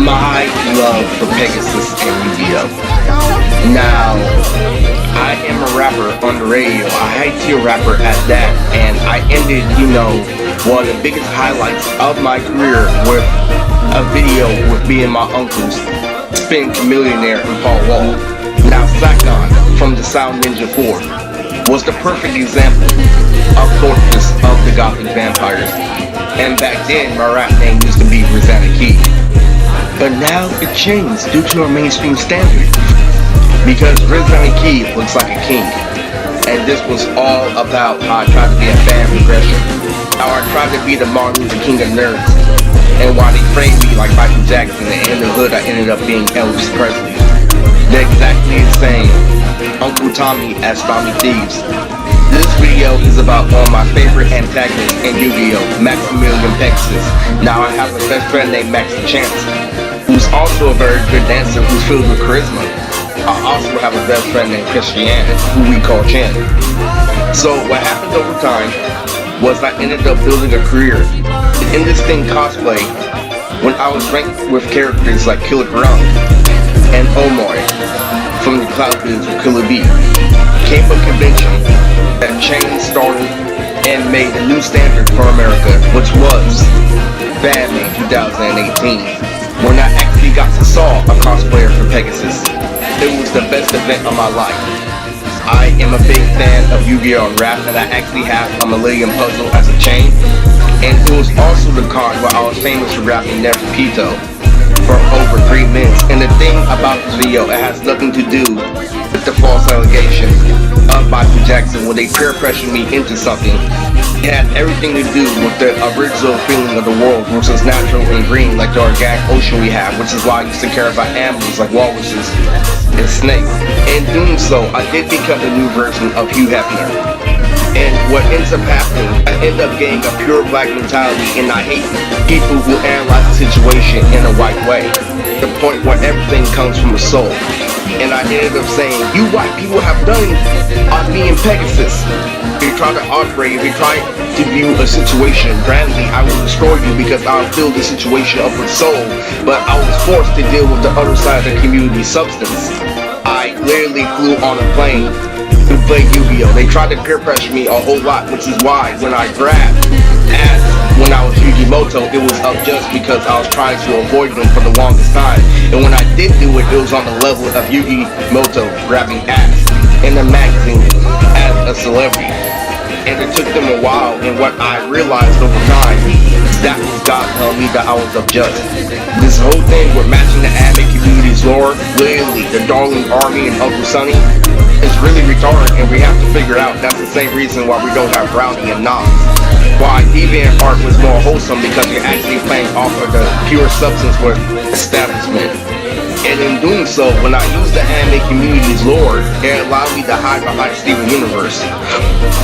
my love for Pegasus and Yu-Gi-Oh. Now, I am a rapper on the radio, a high-tier rapper at that, and I ended, one of the biggest highlights of my career with a video with me and my uncles, Spin Millionaire and Paul Wall. Now, Sakon from the Sound Ninja 4 was the perfect example of Fortress of the Gothic Vampires. And back then, my rap name used to be Rosanna Key. But now it changed due to our mainstream standard. Because Rosanna Key looks like a king. And this was all about how I tried to be a fan progression. How I tried to be the Martin Luther King of nerds. And why they framed me like Michael Jackson, and in the hood I ended up being Elvis Presley. They're exactly the same. Uncle Tommy as Tommy Thieves. This video is about one of my favorite antagonists in Yu-Gi-Oh, Maximilian Pegasus. Now I have a best friend named Max the Chance, who's also a very good dancer who's filled with charisma. I also have a best friend named Christian, who we call Chan. So what happened over time was I ended up building a career in this thing cosplay when I was ranked with characters like Killer Grung and Omoi from the Cloud Kids with Killer B. Came a convention that changed, started, and made a new standard for America, which was Batman 2018, when I actually got to saw a cosplayer for Pegasus. It was the best event of my life. I am a big fan of Yu-Gi-Oh! Rap, and I actually have a Millennium Puzzle as a chain, and it was also the card where I was famous for rapping Never Pito for over 3 minutes. And the thing about this video, it has nothing to do with the false allegation of Michael Jackson when they peer pressured me into something. It had everything to do with the original feeling of the world, which is natural and green like the organic ocean we have, which is why I used to care about animals like walruses and snakes. In doing so, I did become the new version of Hugh Hefner. And what ends up happening, I end up getting a pure black mentality, and I hate people who analyze the situation in a white way. The point where everything comes from the soul. And I ended up saying, you white people have done on me and Pegasus. If you try to operate, if you try to view a situation grandly, I will destroy you because I'll fill the situation up with soul. But I was forced to deal with the other side of the community substance. I literally flew on a plane to play Yu-Gi-Oh! They tried to peer pressure me a whole lot, which is why when I grabbed as when I was Yu-Gi-Moto, it was up just because I was trying to avoid them for the longest time. And when I did do it, it was on the level of Yu-Gi-Moto grabbing ass in the magazine as a celebrity. And it took them a while, and what I realized over time, that was God telling me that I was up just. This whole thing with matching the anime community's lore, literally the Darling Army and Uncle Sonny, is really retarded, and we have to figure out that's the same reason why we don't have Brownie and Nas. Why deviant art was more wholesome, because you're actually playing off of the pure substance with establishment. And in doing so, when I used the anime community's lore, it allowed me to hide behind Steven Universe.